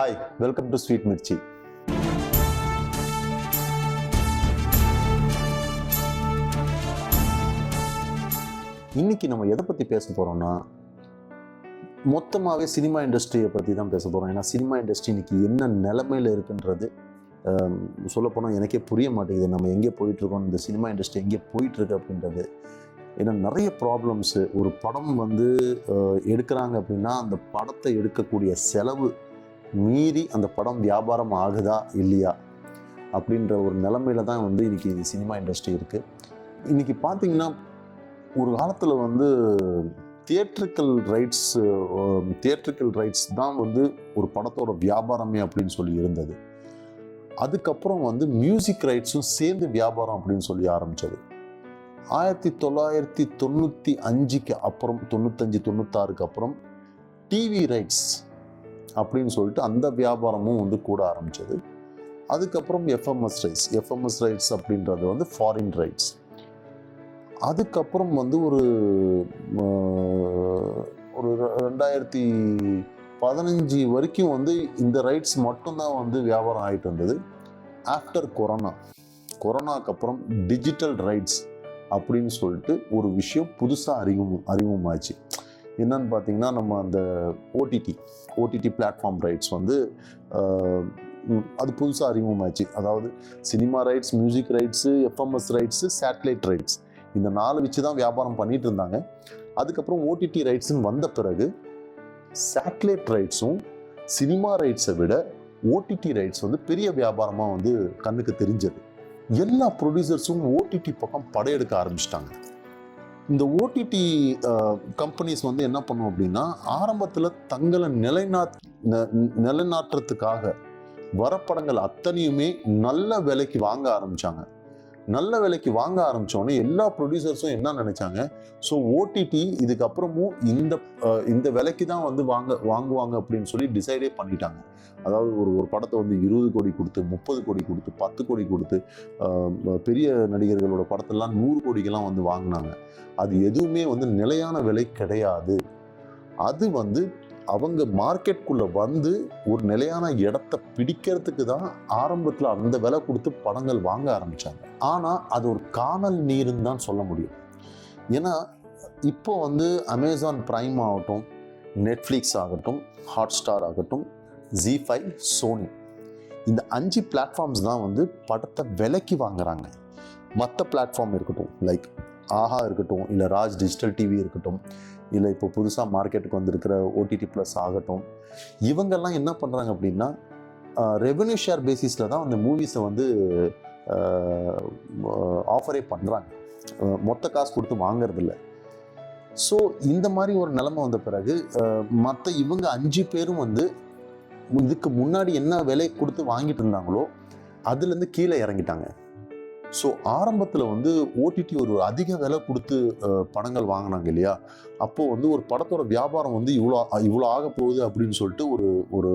Hi, welcome to sweet Mirchi. இன்னைக்கு நம்ம எதை பற்றி பேச போகிறோம்னா, மொத்தமாகவே சினிமா இண்டஸ்ட்ரியை பற்றி தான் பேச போகிறோம். ஏன்னா சினிமா இண்டஸ்ட்ரி இன்னைக்கு என்ன நிலைமையில் இருக்குன்றது சொல்லப்போனால் எனக்கே புரிய மாட்டேங்குது. நம்ம எங்கே போயிட்டுருக்கோம், இந்த சினிமா இண்டஸ்ட்ரி எங்கே போயிட்டுருக்கு அப்படின்றது. ஏன்னா நிறைய ப்ராப்ளம்ஸு. ஒரு படம் எடுக்கிறாங்க அப்படின்னா அந்த படத்தை எடுக்கக்கூடிய செலவு மீறி அந்த படம் வியாபாரம் ஆகுதா இல்லையா அப்படின்ற ஒரு நிலைமையில தான் இன்னைக்கு சினிமா இண்டஸ்ட்ரி இருக்குது. இன்றைக்கி பார்த்திங்கன்னா, ஒரு காலத்தில் தியேட்ரிக்கல் ரைட்ஸ் தான் ஒரு படத்தோட வியாபாரமே அப்படின்னு சொல்லி இருந்தது. அதுக்கப்புறம் மியூசிக் ரைட்ஸும் சேர்ந்து வியாபாரம் அப்படின்னு சொல்லி ஆரம்பித்தது. 1995 அப்புறம் 95-96 அப்புறம் டிவி ரைட்ஸ் அப்படின்னு சொல்லிட்டு அந்த வியாபாரமும் கூட ஆரம்பித்தது. அதுக்கப்புறம் எஃப்எம்எஸ் ரைட்ஸ் அப்படின்றது ஃபாரின் ரைட்ஸ். அதுக்கப்புறம் ஒரு 2015 வரைக்கும் இந்த ரைட்ஸ் மட்டும்தான் வியாபாரம் ஆகிட்டு இருந்தது. ஆஃப்டர் கொரோனாக்கு அப்புறம் டிஜிட்டல் ரைட்ஸ் அப்படின்னு சொல்லிட்டு ஒரு விஷயம் புதுசாக அறிமுகமாச்சு. என்னன்னு பார்த்தீங்கன்னா, நம்ம அந்த ஓடிடி பிளாட்ஃபார்ம் ரைட்ஸ் அது புதுசாக அறிமுகமாச்சு. அதாவது cinema rights, music rights, FMS rights, satellite rights, இந்த 4 வச்சு தான் வியாபாரம் பண்ணிட்டு இருந்தாங்க. அதுக்கப்புறம் ஓடிடி ரைட்ஸ்ன்னு வந்த பிறகு சேட்டலைட் ரைட்ஸும் சினிமா ரைட்ஸை விட ஓடிடி ரைட்ஸ் பெரிய வியாபாரமாக கண்ணுக்கு தெரிஞ்சது. எல்லா ப்ரொடியூசர்ஸும் ஓடிடி பக்கம் படையெடுக்க ஆரம்பிச்சிட்டாங்க. இந்த ஓடிடி கம்பெனிஸ் என்ன பண்ணும் அப்படின்னா, ஆரம்பத்தில் தங்களை நிலைநாட்டுறதுக்காக வரப்படங்கள் அத்தனையுமே நல்ல விலைக்கு வாங்க ஆரம்பித்தாங்க. நல்ல விலைக்கு வாங்க ஆரம்பித்தோடனே எல்லா ப்ரொடியூசர்ஸும் என்ன நினச்சாங்க, ஸோ ஓடிடி இதுக்கப்புறமும் இந்த விலைக்கு தான் வாங்குவாங்க அப்படின்னு சொல்லி டிசைடே பண்ணிட்டாங்க. அதாவது ஒரு படத்தை 20 கோடி கொடுத்து, 30 கோடி கொடுத்து, 10 கோடி கொடுத்து, பெரிய நடிகர்களோட படத்தெல்லாம் 100 கோடிக்கெல்லாம் வாங்கினாங்க. அது எதுவுமே நிலையான விலை கிடையாது. அது அவங்க மார்க்கெட்டுக்குள்ளே ஒரு நிலையான இடத்த பிடிக்கிறதுக்கு தான் ஆரம்பத்தில் அந்த விலை கொடுத்து படங்கள் வாங்க ஆரம்பித்தாங்க. ஆனால் அது ஒரு காணல் நீருன்னு தான் சொல்ல முடியும். ஏன்னா இப்போ அமேசான் பிரைம் ஆகட்டும், நெட்ஃப்ளிக்ஸ் ஆகட்டும், ஹாட்ஸ்டார் ஆகட்டும், ZEE5, சோனி, இந்த 5 பிளாட்ஃபார்ம்ஸ் தான் படத்தை விலைக்கு வாங்குறாங்க. மற்ற பிளாட்ஃபார்ம் இருக்கட்டும், லைக் ஆஹா இருக்கட்டும், இல்லை ராஜ் டிஜிட்டல் டிவி இருக்கட்டும், இல்லை இப்போ புதுசாக மார்க்கெட்டுக்கு வந்திருக்கிற ஓடிடி ப்ளஸ் ஆகட்டும், இவங்கெல்லாம் என்ன பண்ணுறாங்க அப்படின்னா, ரெவென்யூ ஷேர் பேசிஸில் தான் அந்த மூவிஸை ஆஃபரே பண்ணுறாங்க. மொத்த காசு கொடுத்து வாங்கிறதில்ல. ஸோ இந்த மாதிரி ஒரு நிலைமை வந்த பிறகு மற்ற இவங்க 5 பேரும் இதுக்கு முன்னாடி என்ன விலை கொடுத்து வாங்கிட்டு இருந்தாங்களோ அதுலேருந்து கீழே இறங்கிட்டாங்க. ஸோ ஆரம்பத்தில் ஓடிடி ஒரு அதிக விலை கொடுத்து படங்கள் வாங்கினாங்க இல்லையா, அப்போது ஒரு படத்தோட வியாபாரம் இவ்வளோ ஆக போகுது அப்படின்னு சொல்லிட்டு ஒரு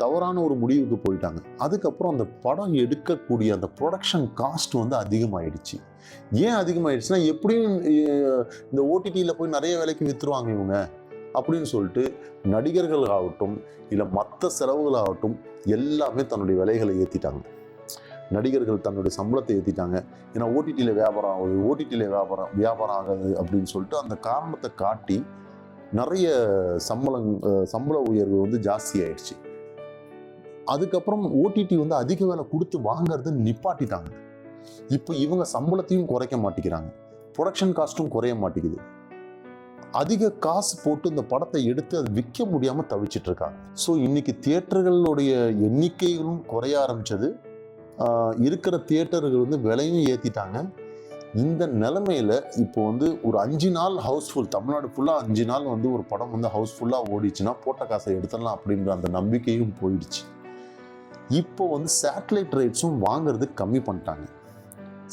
தவறான ஒரு முடிவுக்கு போயிட்டாங்க. அதுக்கப்புறம் அந்த படம் எடுக்கக்கூடிய அந்த ப்ரொடக்ஷன் காஸ்ட் அதிகமாகிடுச்சு. ஏன் அதிகமாகிடுச்சுன்னா, எப்படியும் இந்த ஓடிடியில் போய் நிறைய விலைக்கு விற்றுருவாங்க இவங்க அப்படின்னு சொல்லிட்டு நடிகர்கள் ஆகட்டும், இல்லை மற்ற செலவுகளாகட்டும், எல்லாமே தன்னுடைய விலைகளை ஏற்றிட்டாங்க. நடிகர்கள் தன்னுடைய சம்பளத்தை ஏற்றிட்டாங்க. ஏன்னா ஓடிடியில் வியாபாரம் ஆகுது, வியாபாரம் ஆகுது அப்படின்னு சொல்லிட்டு அந்த காரணத்தை காட்டி நிறைய சம்பள உயர்வு ஜாஸ்தி ஆயிடுச்சு. அதுக்கப்புறம் ஓடிடி அதிக விலை கொடுத்து வாங்கிறது நிப்பாட்டிட்டாங்க. இப்போ இவங்க சம்பளத்தையும் குறைக்க மாட்டேங்கிறாங்க, ப்ரொடக்ஷன் காஸ்ட்டும் குறைய மாட்டேங்குது. அதிக காசு போட்டு இந்த படத்தை எடுத்து அது விற்க முடியாமல் தவிச்சிட்டு இருக்காங்க. ஸோ இன்னைக்கு தியேட்டர்களுடைய எண்ணிக்கைகளும் குறைய ஆரம்பிச்சது. இருக்கிற தியேட்டர்கள் விலையும் ஏற்றிட்டாங்க. இந்த நிலைமையில் இப்போ ஒரு 5 நாள் ஹவுஸ்ஃபுல், தமிழ்நாடு ஃபுல்லாக 5 நாள் ஒரு படம் ஹவுஸ்ஃபுல்லாக ஓடிச்சுன்னா போட்ட காசை எடுத்துடலாம் அப்படின்ற அந்த நம்பிக்கையும் போயிடுச்சு. இப்போ சேட்டலைட் ரைட்ஸும் வாங்கிறது கம்மி பண்ணிட்டாங்க.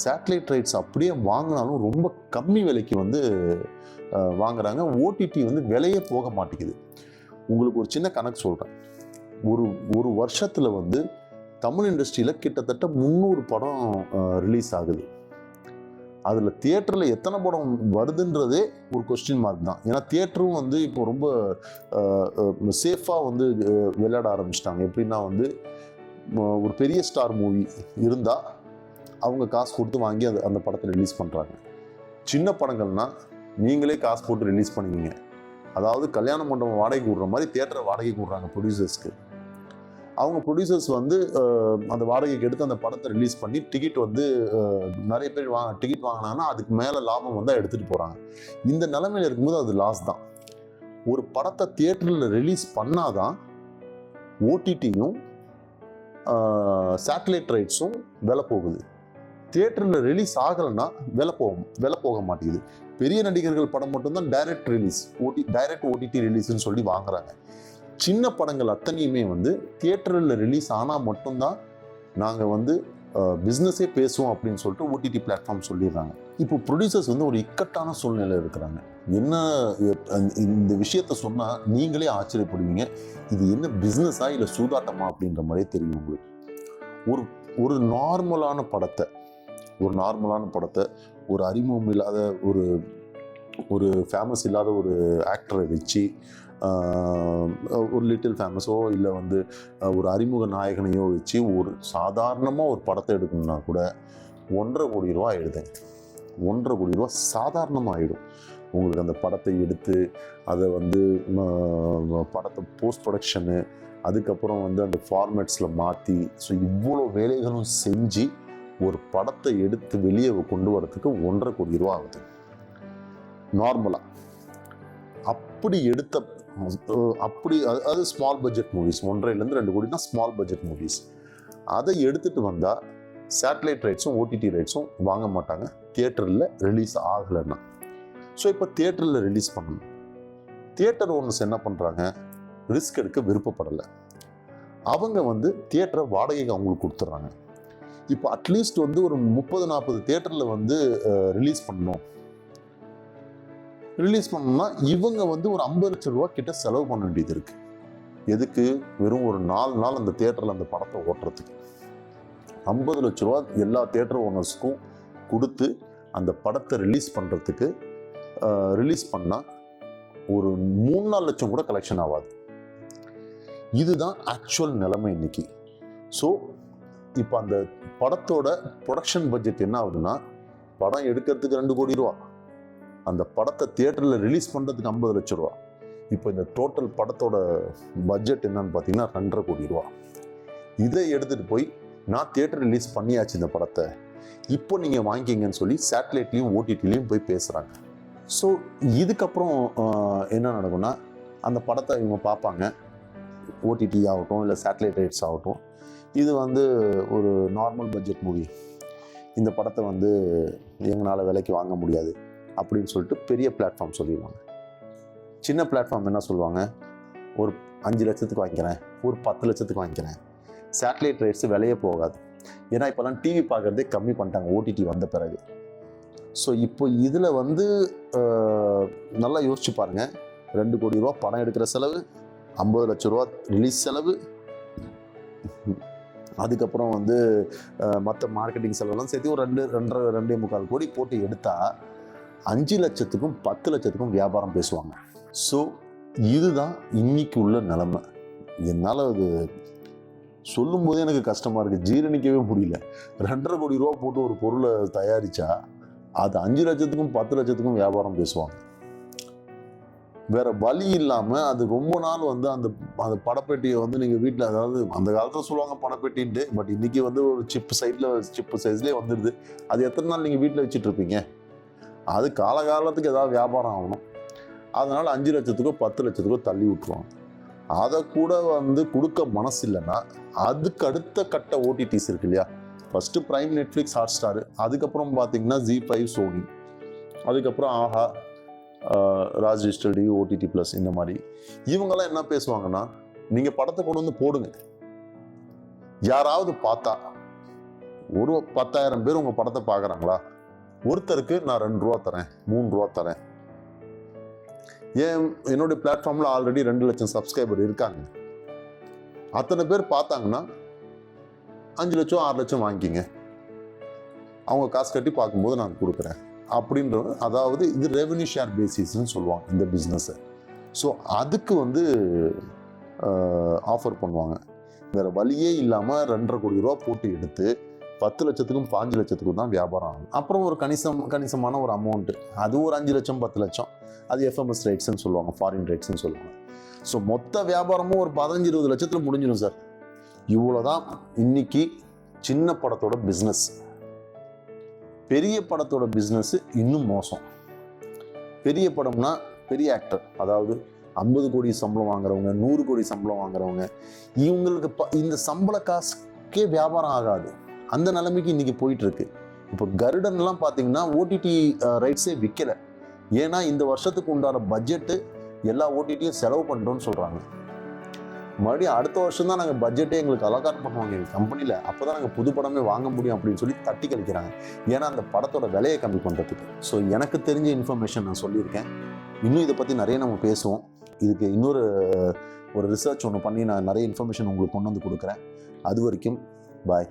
சேட்டலைட் ரைட்ஸ் அப்படியே வாங்கினாலும் ரொம்ப கம்மி விலைக்கு வாங்குறாங்க. ஓடிடி விலையே போக மாட்டேங்குது. உங்களுக்கு ஒரு சின்ன கணக்கு சொல்கிறேன். ஒரு வருஷத்தில் தமிழ் இண்டஸ்ட்ரியில் கிட்டத்தட்ட 300 படம் ரிலீஸ் ஆகுது. அதில் தியேட்டரில் எத்தனை படம் வருதுன்றதே ஒரு கொஸ்டின் மார்க் தான். ஏன்னா தியேட்டரும் வந்து இப்போ ரொம்ப சேஃபாக வந்து விளையாட ஆரம்பிச்சிட்டாங்க. எப்படின்னா வந்து ஒரு பெரிய ஸ்டார் மூவி இருந்தால் அவங்க காசு கொடுத்து வாங்கி அந்த படத்தை ரிலீஸ் பண்ணுறாங்க. சின்ன படங்கள்னால் நீங்களே காசு போட்டு ரிலீஸ் பண்ணுவீங்க. அதாவது கல்யாண மண்டபம் வாடகைக்கு விடுற மாதிரி தியேட்டரை வாடகைக்கு விடுறாங்க ப்ரொடியூசர்ஸ்க்கு. அவங்க ப்ரொடியூசர்ஸ் வந்து அந்த வாடகைக்கு எடுத்து அந்த படத்தை ரிலீஸ் பண்ணி டிக்கெட் வந்து நிறைய பேர் டிக்கெட் வாங்கினாங்கன்னா அதுக்கு மேலே லாபம் வந்தால் எடுத்துகிட்டு போகிறாங்க. இந்த நிலைமையில் இருக்கும்போது அது லாஸ் தான். ஒரு படத்தை தியேட்டரில் ரிலீஸ் பண்ணாதான் ஓடிடியும் சேட்டலைட் ரைட்ஸும் விலை போகுது. தியேட்டரில் ரிலீஸ் ஆகலைன்னா விலை போக மாட்டேங்குது. பெரிய நடிகர்கள் படம் மட்டும்தான் டைரக்ட் ரிலீஸ், டைரக்ட் ஓடிடி ரிலீஸ்ன்னு சொல்லி வாங்குறாங்க. சின்ன படங்கள் அத்தனையுமே வந்து தியேட்டரில் ரிலீஸ் ஆனால் மட்டும்தான் நாங்கள் வந்து பிஸ்னஸே பேசுவோம் அப்படின்னு சொல்லிட்டு ஓடிடி பிளாட்ஃபார்ம் சொல்லிடுறாங்க. இப்போ ப்ரொடியூசர்ஸ் வந்து ஒரு இக்கட்டான சூழ்நிலையில் இருக்கிறாங்க. என்ன இந்த விஷயத்த சொன்னால் நீங்களே ஆச்சரியப்படுவீங்க. இது என்ன பிஸ்னஸா இல்லை சூதாட்டமா அப்படின்ற மாதிரியே தெரியும் உங்களுக்கு. ஒரு நார்மலான படத்தை ஒரு அறிமுகம் இல்லாத ஒரு ஃபேமஸ் இல்லாத ஒரு ஆக்டரை வச்சு ஒரு லிட்டில் ஃபேமஸோ இல்லை வந்து ஒரு அறிமுக நாயகனையோ வச்சு ஒரு சாதாரணமாக ஒரு படத்தை எடுக்கணும்னா கூட 1.5 கோடி ரூபா ஆகிடுது. 1.5 கோடி ரூபா சாதாரணமாக ஆகிடும். உங்களுக்கு அந்த படத்தை எடுத்து அதை வந்து படத்தை போஸ்ட் ப்ரொடக்ஷனு, அதுக்கப்புறம் வந்து அந்த ஃபார்மேட்ஸில் மாற்றி, ஸோ இவ்வளோ வேலைகளும் செஞ்சு ஒரு படத்தை எடுத்து வெளியே கொண்டு வரதுக்கு 1.5 கோடி ரூபா ஆகுது நார்மலாக. அப்படி அது ஸ்மால் பட்ஜெட் மூவிஸ், 1.5-2 கோடி தான் ஸ்மால் பட்ஜெட் மூவிஸ். அதை எடுத்துகிட்டு வந்தால் சேட்டலைட் ரைட்ஸும் ஓடிடி ரைட்ஸும் வாங்க மாட்டாங்க தியேட்டரில் ரிலீஸ் ஆகலைன்னா. ஸோ இப்போ தியேட்டரில் ரிலீஸ் பண்ணணும். தியேட்டர் ஓனர்ஸ் என்ன பண்ணுறாங்க, ரிஸ்க் எடுக்க விருப்பப்படலை. அவங்க வந்து தியேட்டரை வாடகைக்கு அவங்களுக்கு கொடுத்துட்றாங்க. இப்போ அட்லீஸ்ட் வந்து ஒரு 30-40 தியேட்டரில் வந்து ரிலீஸ் பண்ணணும்னா இவங்க வந்து ஒரு 50 லட்சம் ரூபா கிட்ட செலவு பண்ண வேண்டியது இருக்கு. எதுக்கு? வெறும் ஒரு 4 நாள் அந்த தியேட்டரில் அந்த படத்தை ஓட்டுறதுக்கு 50 லட்ச ரூபா எல்லா தியேட்டர் ஓனர்ஸுக்கும் கொடுத்து அந்த படத்தை ரிலீஸ் பண்ணுறதுக்கு ரிலீஸ் பண்ணால் ஒரு 3-4 லட்சம் கூட கலெக்ஷன் ஆகாது. இதுதான் ஆக்சுவல் நிலைமை இன்னைக்கு. ஸோ இப்போ அந்த படத்தோட ப்ரொடக்ஷன் பட்ஜெட் என்ன ஆகுதுன்னா, படம் எடுக்கிறதுக்கு 2 கோடி ரூபா, அந்த படத்தை தியேட்டரில் ரிலீஸ் பண்ணுறதுக்கு 50 லட்சம் ரூபா. இப்போ இந்த டோட்டல் படத்தோட பட்ஜெட் என்னன்னு பார்த்தீங்கன்னா 2.5 கோடி ரூபா. இதை எடுத்துகிட்டு போய் நான் தியேட்டர் ரிலீஸ் பண்ணியாச்சு இந்த படத்தை, இப்போ நீங்கள் வாங்கிக்கிங்கன்னு சொல்லி சேட்டலைட்லேயும் ஓடிடிலையும் போய் பேசுகிறாங்க. ஸோ இதுக்கப்புறம் என்ன நடக்கும்னா, அந்த படத்தை இவங்க பார்ப்பாங்க, ஓடிடி ஆகட்டும் இல்லை சேட்டலைட் ரைட்ஸ் ஆகட்டும். இது வந்து ஒரு நார்மல் பட்ஜெட் மூவி, இந்த படத்தை வந்து எங்களால் விலைக்கு வாங்க முடியாது அப்படின்னு சொல்லிட்டு பெரிய பிளாட்ஃபார்ம் சொல்லிடுவாங்க. சின்ன பிளாட்ஃபார்ம் என்ன சொல்லுவாங்க, ஒரு 5 லட்சத்துக்கு வாங்கிக்கிறேன், ஒரு 10 லட்சத்துக்கு வாங்கிக்கிறேன். சேட்டலைட் ரைட்ஸ் விலையே போகாது. ஏன்னா இப்போலாம் டிவி பார்க்குறதே கம்மி பண்ணிட்டாங்க ஓடிடி வந்த பிறகு. ஸோ இப்போ இதில் வந்து நல்லா யோசிச்சு பாருங்கள். 2 கோடி ரூபா படம் எடுக்கிற செலவு, 50 லட்ச ரூபா ரிலீஸ் செலவு, அதுக்கப்புறம் வந்து மற்ற மார்க்கெட்டிங் செலவெல்லாம் சேர்த்து ஒரு 2.5-2.25 கோடி போட்டு எடுத்தால் 5 லட்சத்துக்கும் 10 லட்சத்துக்கும் வியாபாரம் பேசுவாங்க. ஸோ இதுதான் இன்னைக்கு உள்ள நிலைமை. என்னால் அது சொல்லும் போதே எனக்கு கஷ்டமாக இருக்குது, ஜீரணிக்கவே முடியல. 2.5 கோடி ரூபா போட்டு ஒரு பொருளை தயாரித்தா அது 5 லட்சத்துக்கும் 10 லட்சத்துக்கும் வியாபாரம் பேசுவாங்க. வேற வழி இல்லாமல் அது ரொம்ப நாள் வந்து அந்த படப்பெட்டியை வந்து நீங்கள் வீட்டில், அதாவது அந்த காலத்தில் சொல்லுவாங்க படப்பெட்டின்ட்டு, பட் இன்னைக்கு வந்து ஒரு சிப்பு சைஸ்லேயே வந்துடுது. அது எத்தனை நாள் நீங்கள் வீட்டில் வச்சுட்டு இருப்பீங்க? அது காலகாலத்துக்கு ஏதாவது வியாபாரம் ஆகணும். அதனால் 5 லட்சத்துக்கோ 10 லட்சத்துக்கோ தள்ளி விட்டுருவாங்க. அதை கூட வந்து கொடுக்க மனசு இல்லைன்னா அதுக்கு அடுத்த கட்ட ஓடிடிஸ் இருக்கு இல்லையா, ஃபஸ்ட்டு பிரைம், நெட்ஃப்ளிக்ஸ், ஹாட்ஸ்டார், அதுக்கப்புறம் பார்த்தீங்கன்னா ZEE5, சோனி, அதுக்கப்புறம் Aha, Raj digital TV, OTT plus, இந்த மாதிரி இவங்கெல்லாம் என்ன பேசுவாங்கன்னா, நீங்கள் படத்தை கொண்டு வந்து போடுங்க, யாராவது பார்த்தா ஒரு 10,000 பேர் உங்கள் படத்தை பார்க்குறாங்களா, ஒருத்தருக்கு நான் 2 ரூபா தரேன், 3 ரூபா தரேன். என்னுடைய பிளாட்ஃபார்மில் ஆல்ரெடி 2 லட்சம் சப்ஸ்கிரைபர் இருக்காங்க. அத்தனை பேர் பார்த்தாங்கன்னா 5 லட்சம் 6 லட்சம் வாங்கிக்கிங்க. அவங்க காசு கட்டி பார்க்கும்போது நான் கொடுக்குறேன் அப்படின்றது. அதாவது இது ரெவென்யூ ஷேர் பேசிஸ்ன்னு சொல்லுவாங்க இந்த பிஸ்னஸை. ஸோ அதுக்கு வந்து ஆஃபர் பண்ணுவாங்க. வேறு வழியே இல்லாமல் 2.5 கோடி ரூபா போட்டு எடுத்து 10 லட்சத்துக்கும் 5 லட்சத்துக்கும் தான் வியாபாரம் ஆகும். அப்புறம் ஒரு கணிசமான ஒரு அமௌண்ட்டு, அது ஒரு 5 லட்சம் 10 லட்சம், அது எஃப்எம்எஸ் ரேட்ஸ்ன்னு சொல்லுவாங்க, ஃபாரின் ரேட்ஸ்ன்னு சொல்லுவாங்க. ஸோ மொத்த வியாபாரமும் ஒரு 15-20 லட்சத்தில் முடிஞ்சிடும் சார். இவ்வளோதான் இன்னைக்கு சின்ன படத்தோட பிஸ்னஸ். பெரிய படத்தோட பிஸ்னஸ் இன்னும் மோசம். பெரிய படம்னா பெரிய ஆக்டர், அதாவது 50 கோடி சம்பளம் வாங்குறவங்க, 100 கோடி சம்பளம் வாங்குறவங்க, இவங்களுக்கு இந்த சம்பள காசுக்கே வியாபாரம் ஆகாது. அந்த நிலைமைக்கு இன்னைக்கு போயிட்டு இருக்கு. இப்போ கருடன்லாம் பார்த்தீங்கன்னா ஓடிடி ரைட்ஸே விற்கல. ஏன்னா இந்த வருஷத்துக்கு உண்டான பட்ஜெட்டு எல்லா ஓடிடியும் செலவு பண்ணிட்டோம்னு சொல்றாங்க. மறுபடியும் அடுத்த வருஷம் தான் நாங்கள் பட்ஜெட்டே எங்களுக்கு அலகாட் பண்ணுவாங்க எங்கள் கம்பெனியில், அப்போ தான் நாங்கள் புது படமே வாங்க முடியும் அப்படின்னு சொல்லி தட்டி கழிக்கிறாங்க. ஏன்னா அந்த படத்தோட விலையை கம்மி பண்ணுறதுக்கு. ஸோ எனக்கு தெரிஞ்ச இன்ஃபர்மேஷன் நான் சொல்லியிருக்கேன். இன்னும் இதை பற்றி நிறைய நம்ம பேசுவோம். இதுக்கு இன்னொரு ரிசர்ச் ஒன்று பண்ணி நான் நிறைய இன்ஃபர்மேஷன் உங்களுக்கு கொண்டு வந்து கொடுக்குறேன். அது வரைக்கும் பாய்.